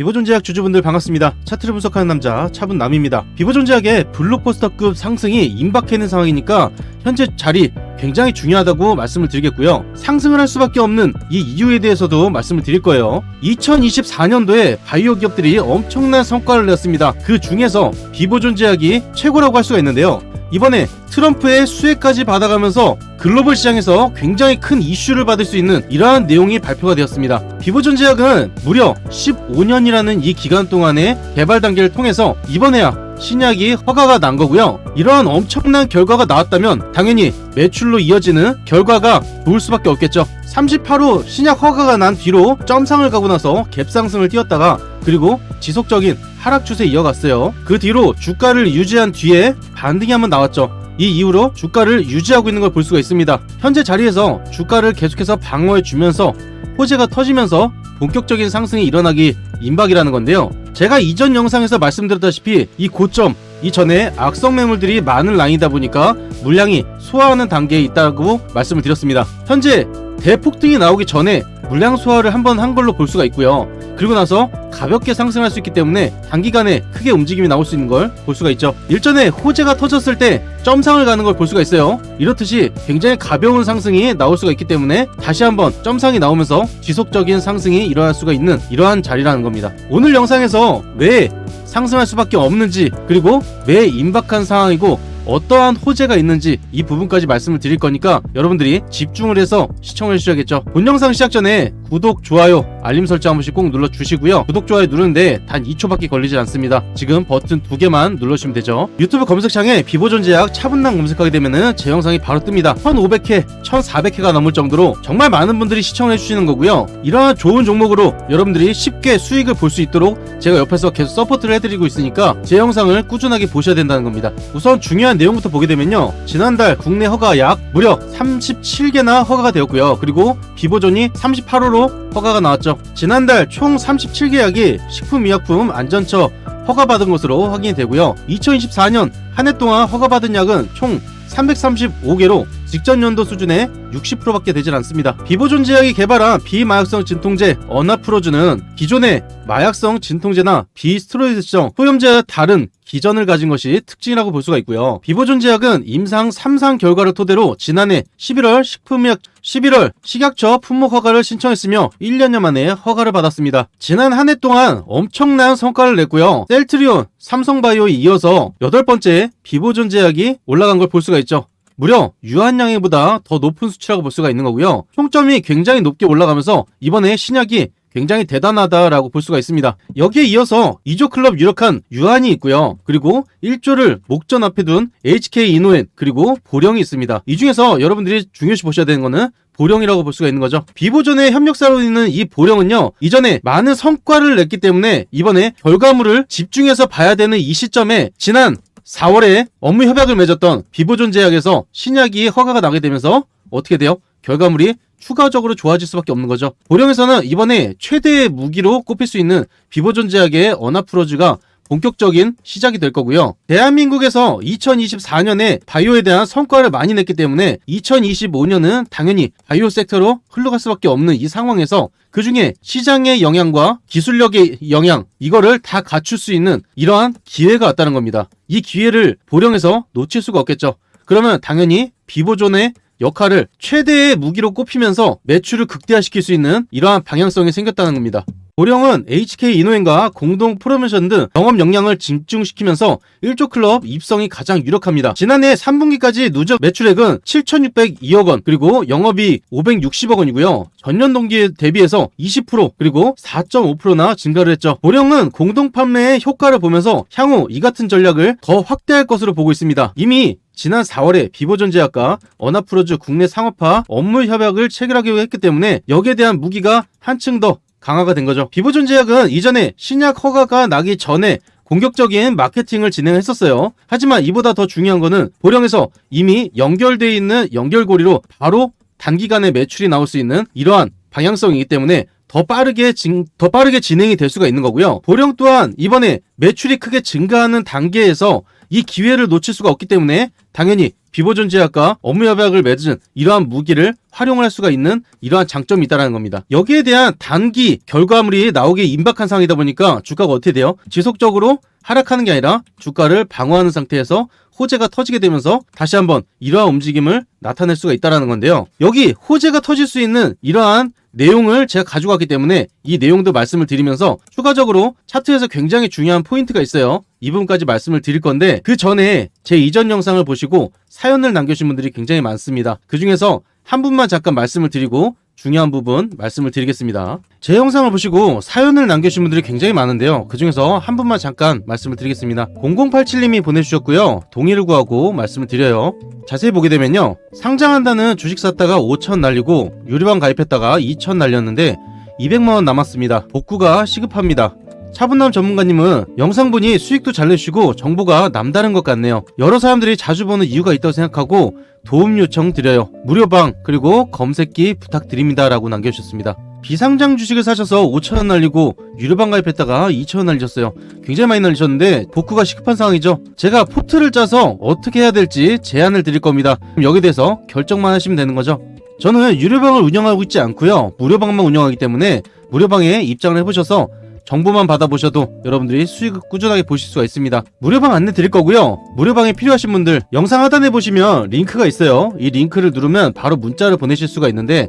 비보존제약 주주분들 반갑습니다. 차트를 분석하는 남자 차분남입니다. 비보존제약의 블록버스터급 상승이 임박해 있는 상황이니까 현재 자리 굉장히 중요하다고 말씀을 드리겠고요. 상승을 할 수밖에 없는 이 이유에 대해서도 말씀을 드릴 거예요. 2024년도에 바이오 기업들이 엄청난 성과를 냈습니다. 그 중에서 비보존제약이 최고라고 할 수가 있는데요. 이번에 트럼프의 수혜까지 받아가면서 글로벌 시장에서 굉장히 큰 이슈를 받을 수 있는 이러한 내용이 발표가 되었습니다. 비보존제약은 무려 15년이라는 이 기간 동안의 개발 단계를 통해서 이번에야 신약이 허가가 난 거고요. 이러한 엄청난 결과가 나왔다면 당연히 매출로 이어지는 결과가 좋을 수밖에 없겠죠. 38호 신약 허가가 난 뒤로 점상을 가고 나서 갭상승을 띄었다가 그리고 지속적인 하락 추세 이어갔어요. 그 뒤로 주가를 유지한 뒤에 반등이 한번 나왔죠. 이 이후로 주가를 유지하고 있는 걸 볼 수가 있습니다. 현재 자리에서 주가를 계속해서 방어해 주면서 호재가 터지면서 본격적인 상승이 일어나기 임박이라는 건데요. 제가 이전 영상에서 말씀드렸다시피 이 고점 이전에 악성 매물들이 많은 라인이다 보니까 물량이 소화하는 단계에 있다고 말씀을 드렸습니다. 현재 대폭등이 나오기 전에 물량 소화를 한번 한 걸로 볼 수가 있고요. 그리고 나서 가볍게 상승할 수 있기 때문에 단기간에 크게 움직임이 나올 수 있는 걸 볼 수가 있죠. 일전에 호재가 터졌을 때 점상을 가는 걸 볼 수가 있어요. 이렇듯이 굉장히 가벼운 상승이 나올 수가 있기 때문에 다시 한번 점상이 나오면서 지속적인 상승이 일어날 수가 있는 이러한 자리라는 겁니다. 오늘 영상에서 왜 상승할 수밖에 없는지 그리고 왜 임박한 상황이고 어떠한 호재가 있는지 이 부분까지 말씀을 드릴 거니까 여러분들이 집중을 해서 시청을 해주셔야겠죠. 본 영상 시작 전에 구독, 좋아요, 알림 설정 한 번씩 꼭 눌러주시고요. 구독, 좋아요 누르는데 단 2초밖에 걸리지 않습니다. 지금 버튼 2개만 눌러주시면 되죠. 유튜브 검색창에 비보존제약 차분남 검색하게 되면은 제 영상이 바로 뜹니다. 1500회, 1400회가 넘을 정도로 정말 많은 분들이 시청을 해주시는 거고요. 이러한 좋은 종목으로 여러분들이 쉽게 수익을 볼 수 있도록 제가 옆에서 계속 서포트를 해드리고 있으니까 제 영상을 꾸준하게 보셔야 된다는 겁니다. 우선 중요한 내용부터 보게 되면요. 지난달 국내 허가 약 무려 37개나 허가가 되었고요. 그리고 비보존이 38호로 허가가 나왔죠. 지난달 총 37개 약이 식품의약품 안전처 허가받은 것으로 확인이 되고요. 2024년 한 해 동안 허가받은 약은 총 335개로 직전 연도 수준의 60%밖에 되질 않습니다. 비보존제약이 개발한 비마약성 진통제 어나프로즈는 기존의 마약성 진통제나 비스테로이드성 소염제와 다른 기전을 가진 것이 특징이라고 볼 수가 있고요. 비보존제약은 임상 3상 결과를 토대로 지난해 11월 식약처 품목 허가를 신청했으며 1년여 만에 허가를 받았습니다. 지난 한 해 동안 엄청난 성과를 냈고요. 셀트리온, 삼성바이오에 이어서 8번째 비보존제약이 올라간 걸 볼 수가 있죠. 무려 유한양해보다 더 높은 수치라고 볼 수가 있는 거고요. 총점이 굉장히 높게 올라가면서 이번에 신약이 굉장히 대단하다라고 볼 수가 있습니다. 여기에 이어서 2조 클럽 유력한 유한이 있고요. 그리고 1조를 목전 앞에 둔 HK 이노엔 그리고 보령이 있습니다. 이 중에서 여러분들이 중요시 보셔야 되는 거는 보령이라고 볼 수가 있는 거죠. 비보존의 협력사로 있는 이 보령은요. 이전에 많은 성과를 냈기 때문에 이번에 결과물을 집중해서 봐야 되는 이 시점에 지난 4월에 업무 협약을 맺었던 비보존제약에서 신약이 허가가 나게 되면서 어떻게 돼요? 결과물이 추가적으로 좋아질 수밖에 없는 거죠. 보령에서는 이번에 최대의 무기로 꼽힐 수 있는 비보존제약의 어나프로즈가 본격적인 시작이 될 거고요. 대한민국에서 2024년에 바이오에 대한 성과를 많이 냈기 때문에 2025년은 당연히 바이오 섹터로 흘러갈 수밖에 없는 이 상황에서 그 중에 시장의 영향과 기술력의 영향 이거를 다 갖출 수 있는 이러한 기회가 왔다는 겁니다. 이 기회를 보령에서 놓칠 수가 없겠죠. 그러면 당연히 비보존의 역할을 최대의 무기로 꼽히면서 매출을 극대화시킬 수 있는 이러한 방향성이 생겼다는 겁니다. 보령은 HK 이노엔과 공동 프로모션 등 영업 역량을 집중시키면서 1조 클럽 입성이 가장 유력합니다. 지난해 3분기까지 누적 매출액은 7,602억 원 그리고 영업이익 560억 원이고요. 전년 동기에 대비해서 20% 그리고 4.5%나 증가를 했죠. 보령은 공동 판매의 효과를 보면서 향후 이 같은 전략을 더 확대할 것으로 보고 있습니다. 이미 지난 4월에 비보존제약과 어나프로즈 국내 상업화 업무 협약을 체결하기로 했기 때문에 여기에 대한 무기가 한층 더 강화가 된 거죠. 비보존제약은 이전에 신약 허가가 나기 전에 공격적인 마케팅을 진행했었어요. 하지만 이보다 더 중요한 거는 보령에서 이미 연결되어 있는 연결고리로 바로 단기간에 매출이 나올 수 있는 이러한 방향성이기 때문에 더 빠르게 진행이 될 수가 있는 거고요. 보령 또한 이번에 매출이 크게 증가하는 단계에서 이 기회를 놓칠 수가 없기 때문에 당연히 비보존 제약과 업무 협약을 맺은 이러한 무기를 활용을 할 수가 있는 이러한 장점이 있다는 겁니다. 여기에 대한 단기 결과물이 나오기에 임박한 상황이다 보니까 주가가 어떻게 돼요? 지속적으로 하락하는 게 아니라 주가를 방어하는 상태에서 호재가 터지게 되면서 다시 한번 이러한 움직임을 나타낼 수가 있다는 건데요. 여기 호재가 터질 수 있는 이러한 내용을 제가 가지고 왔기 때문에 이 내용도 말씀을 드리면서 추가적으로 차트에서 굉장히 중요한 포인트가 있어요. 이 부분까지 말씀을 드릴 건데 그 전에 제 이전 영상을 보시고 사연을 남겨주신 분들이 굉장히 많습니다. 그 중에서 한 분만 잠깐 말씀을 드리고 중요한 부분 말씀을 드리겠습니다. 제 영상을 보시고 사연을 남겨주신 분들이 굉장히 많은데요. 그 중에서 한 분만 잠깐 말씀을 드리겠습니다. 0087님이 보내주셨고요. 동의를 구하고 말씀을 드려요. 자세히 보게 되면요. 상장한다는 주식 샀다가 5천 날리고 유료방 가입했다가 2천 날렸는데 200만원 남았습니다. 복구가 시급합니다. 차분남 전문가님은 영상분이 수익도 잘 내시고 정보가 남다른 것 같네요. 여러 사람들이 자주 보는 이유가 있다고 생각하고 도움 요청 드려요. 무료방 그리고 검색기 부탁드립니다 라고 남겨주셨습니다. 비상장 주식을 사셔서 5천원 날리고 유료방 가입했다가 2천원 날리셨어요. 굉장히 많이 날리셨는데 복구가 시급한 상황이죠. 제가 포트를 짜서 어떻게 해야 될지 제안을 드릴 겁니다. 여기에 대해서 결정만 하시면 되는 거죠. 저는 유료방을 운영하고 있지 않고요. 무료방만 운영하기 때문에 무료방에 입장을 해보셔서 정보만 받아보셔도 여러분들이 수익을 꾸준하게 보실 수가 있습니다. 무료방 안내 드릴 거고요. 무료방에 필요하신 분들 영상 하단에 보시면 링크가 있어요. 이 링크를 누르면 바로 문자를 보내실 수가 있는데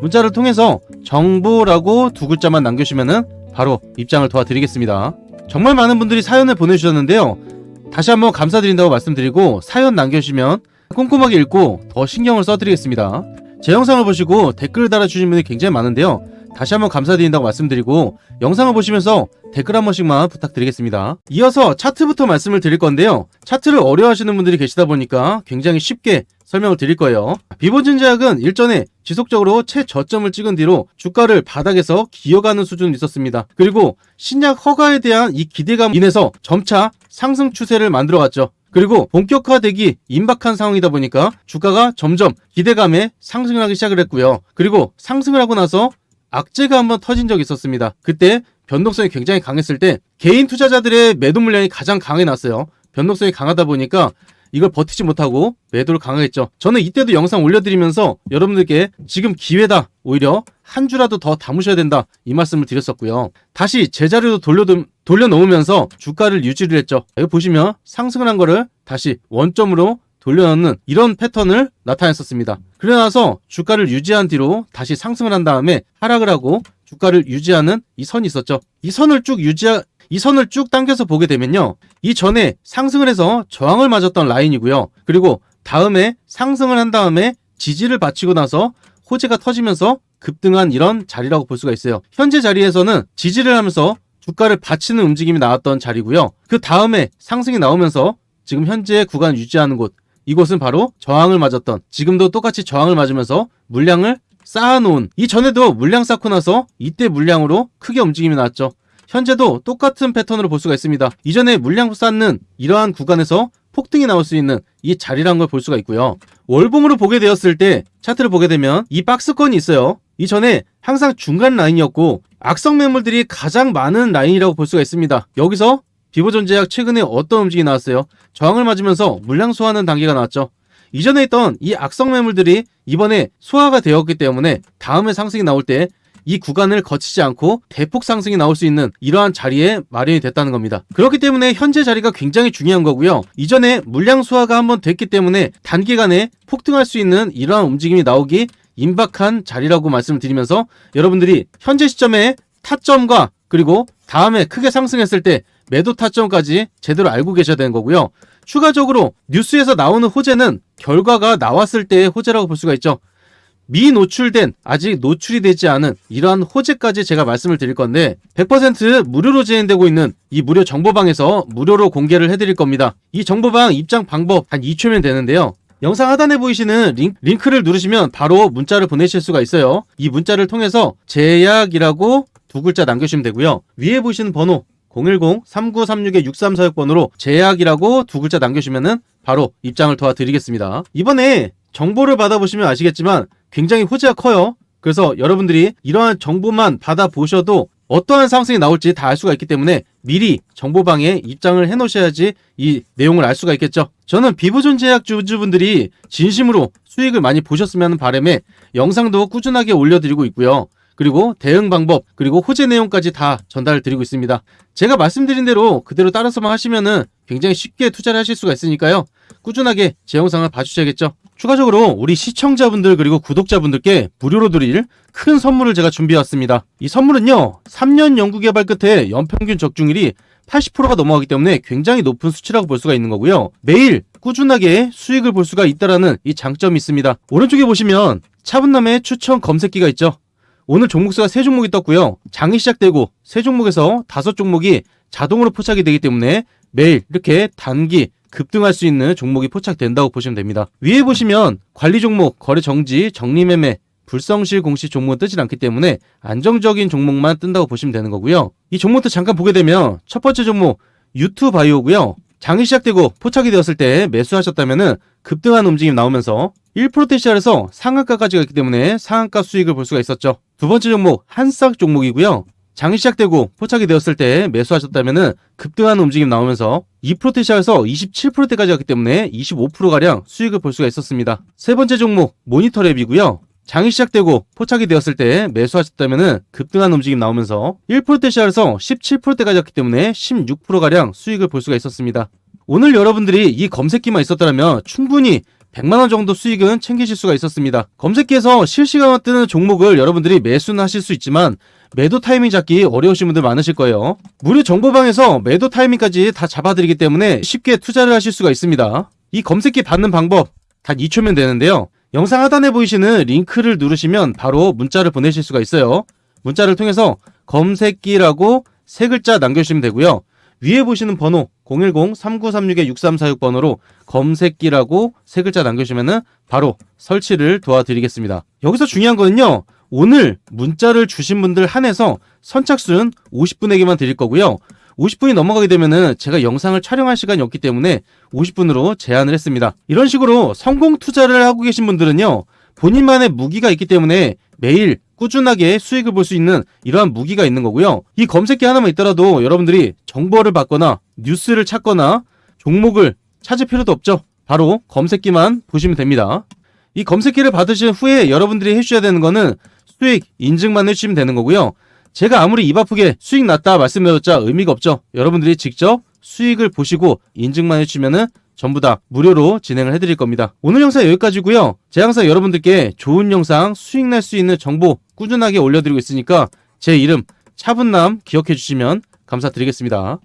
문자를 통해서 정보라고 두 글자만 남겨주시면은 바로 입장을 도와드리겠습니다. 정말 많은 분들이 사연을 보내주셨는데요. 다시 한번 감사드린다고 말씀드리고 사연 남겨주시면 꼼꼼하게 읽고 더 신경을 써드리겠습니다. 제 영상을 보시고 댓글을 달아주신 분이 굉장히 많은데요. 다시 한번 감사드린다고 말씀드리고 영상을 보시면서 댓글 한 번씩만 부탁드리겠습니다. 이어서 차트부터 말씀을 드릴 건데요. 차트를 어려워하시는 분들이 계시다 보니까 굉장히 쉽게 설명을 드릴 거예요. 비보존 제약은 일전에 지속적으로 최저점을 찍은 뒤로 주가를 바닥에서 기어가는 수준이 있었습니다. 그리고 신약 허가에 대한 이 기대감 인해서 점차 상승 추세를 만들어갔죠. 그리고 본격화되기 임박한 상황이다 보니까 주가가 점점 기대감에 상승을 하기 시작을 했고요. 그리고 상승을 하고 나서 악재가 한번 터진 적이 있었습니다. 그때 변동성이 굉장히 강했을 때 개인 투자자들의 매도 물량이 가장 강해놨어요. 변동성이 강하다 보니까 이걸 버티지 못하고 매도를 강화했죠. 저는 이때도 영상 올려드리면서 여러분들께 지금 기회다, 오히려 한 주라도 더 담으셔야 된다, 이 말씀을 드렸었고요. 다시 제자리로 돌려놓으면서 주가를 유지를 했죠. 여기 보시면 상승을 한 거를 다시 원점으로 돌려놓는 이런 패턴을 나타냈었습니다. 그러고 나서 주가를 유지한 뒤로 다시 상승을 한 다음에 하락을 하고 주가를 유지하는 이 선이 있었죠. 이 선을 쭉 당겨서 보게 되면요. 이 전에 상승을 해서 저항을 맞았던 라인이고요. 그리고 다음에 상승을 한 다음에 지지를 바치고 나서 호재가 터지면서 급등한 이런 자리라고 볼 수가 있어요. 현재 자리에서는 지지를 하면서 주가를 받치는 움직임이 나왔던 자리고요. 그 다음에 상승이 나오면서 지금 현재 구간 유지하는 곳, 이곳은 바로 저항을 맞았던, 지금도 똑같이 저항을 맞으면서 물량을 쌓아놓은, 이전에도 물량 쌓고 나서 이때 물량으로 크게 움직임이 나왔죠. 현재도 똑같은 패턴으로 볼 수가 있습니다. 이전에 물량 쌓는 이러한 구간에서 폭등이 나올 수 있는 이 자리라는 걸 볼 수가 있고요. 월봉으로 보게 되었을 때 차트를 보게 되면 이 박스권이 있어요. 이전에 항상 중간 라인이었고 악성 매물들이 가장 많은 라인이라고 볼 수가 있습니다. 여기서 비보존 제약 최근에 어떤 움직임이 나왔어요? 저항을 맞으면서 물량 소화하는 단계가 나왔죠. 이전에 있던 이 악성 매물들이 이번에 소화가 되었기 때문에 다음에 상승이 나올 때 이 구간을 거치지 않고 대폭 상승이 나올 수 있는 이러한 자리에 마련이 됐다는 겁니다. 그렇기 때문에 현재 자리가 굉장히 중요한 거고요. 이전에 물량 소화가 한번 됐기 때문에 단기간에 폭등할 수 있는 이러한 움직임이 나오기 임박한 자리라고 말씀드리면서 여러분들이 현재 시점에 타점과 그리고 다음에 크게 상승했을 때 매도 타점까지 제대로 알고 계셔야 되는 거고요. 추가적으로 뉴스에서 나오는 호재는 결과가 나왔을 때의 호재라고 볼 수가 있죠. 미노출된, 아직 노출이 되지 않은 이러한 호재까지 제가 말씀을 드릴 건데 100% 무료로 진행되고 있는 이 무료 정보방에서 무료로 공개를 해드릴 겁니다. 이 정보방 입장 방법 한 2초면 되는데요. 영상 하단에 보이시는 링크를 누르시면 바로 문자를 보내실 수가 있어요. 이 문자를 통해서 제약이라고 두 글자 남겨주시면 되고요. 위에 보이시는 번호 010-3936-6346번으로 제약이라고 두 글자 남겨주시면 바로 입장을 도와드리겠습니다. 이번에 정보를 받아보시면 아시겠지만 굉장히 호재가 커요. 그래서 여러분들이 이러한 정보만 받아보셔도 어떠한 상승이 나올지 다 알 수가 있기 때문에 미리 정보방에 입장을 해놓으셔야지 이 내용을 알 수가 있겠죠. 저는 비보존제약 주주분들이 진심으로 수익을 많이 보셨으면 하는 바람에 영상도 꾸준하게 올려드리고 있고요. 그리고 대응 방법, 그리고 호재 내용까지 다 전달을 드리고 있습니다. 제가 말씀드린 대로 그대로 따라서만 하시면은 굉장히 쉽게 투자를 하실 수가 있으니까요. 꾸준하게 제 영상을 봐주셔야겠죠. 추가적으로 우리 시청자분들 그리고 구독자분들께 무료로 드릴 큰 선물을 제가 준비해왔습니다. 이 선물은요, 3년 연구개발 끝에 연평균 적중률이 80%가 넘어가기 때문에 굉장히 높은 수치라고 볼 수가 있는 거고요. 매일 꾸준하게 수익을 볼 수가 있다라는 이 장점이 있습니다. 오른쪽에 보시면 차분남의 추천 검색기가 있죠. 오늘 종목수가 3종목이 떴고요. 장이 시작되고 3종목에서 5종목이 자동으로 포착이 되기 때문에 매일 이렇게 단기 급등할 수 있는 종목이 포착된다고 보시면 됩니다. 위에 보시면 관리 종목, 거래 정지, 정리매매, 불성실 공시 종목은 뜨지 않기 때문에 안정적인 종목만 뜬다고 보시면 되는 거고요. 이 종목도 잠깐 보게 되면 첫 번째 종목 유투바이오고요. 장이 시작되고 포착이 되었을 때 매수하셨다면은 급등한 움직임 나오면서 1%대 시작해서 상한가까지 갔기 때문에 상한가 수익을 볼 수가 있었죠. 두 번째 종목 한싹 종목이고요. 장이 시작되고 포착이 되었을 때 매수하셨다면은 급등하는 움직임 나오면서 2%대 시작해서 27%대까지 갔기 때문에 25%가량 수익을 볼 수가 있었습니다. 세 번째 종목 모니터랩이고요. 장이 시작되고 포착이 되었을 때 매수하셨다면은 급등하는 움직임 나오면서 1%대 시작해서 17%대까지 갔기 때문에 16%가량 수익을 볼 수가 있었습니다. 오늘 여러분들이 이 검색기만 있었더라면 충분히 100만원 정도 수익은 챙기실 수가 있었습니다. 검색기에서 실시간으로 뜨는 종목을 여러분들이 매수는 하실 수 있지만 매도 타이밍 잡기 어려우신 분들 많으실 거예요. 무료 정보방에서 매도 타이밍까지 다 잡아드리기 때문에 쉽게 투자를 하실 수가 있습니다. 이 검색기 받는 방법 단 2초면 되는데요. 영상 하단에 보이시는 링크를 누르시면 바로 문자를 보내실 수가 있어요. 문자를 통해서 검색기라고 3글자 남겨주시면 되고요. 위에 보시는 번호 010-3936-6346 번호로 검색기라고 3글자 남겨주시면 바로 설치를 도와드리겠습니다. 여기서 중요한 거는요. 오늘 문자를 주신 분들 한해서 선착순 50분에게만 드릴 거고요. 50분이 넘어가게 되면은 제가 영상을 촬영할 시간이 없기 때문에 50분으로 제한을 했습니다. 이런 식으로 성공 투자를 하고 계신 분들은요. 본인만의 무기가 있기 때문에 매일 꾸준하게 수익을 볼 수 있는 이러한 무기가 있는 거고요. 이 검색기 하나만 있더라도 여러분들이 정보를 받거나 뉴스를 찾거나 종목을 찾을 필요도 없죠. 바로 검색기만 보시면 됩니다. 이 검색기를 받으신 후에 여러분들이 해주셔야 되는 거는 수익 인증만 해주시면 되는 거고요. 제가 아무리 입 아프게 수익 났다 말씀드렸자 의미가 없죠. 여러분들이 직접 수익을 보시고 인증만 해주시면은 전부 다 무료로 진행을 해드릴 겁니다. 오늘 영상 여기까지고요. 제가 항상 여러분들께 좋은 영상, 수익 날 수 있는 정보 꾸준하게 올려드리고 있으니까 제 이름 차분남 기억해 주시면 감사드리겠습니다.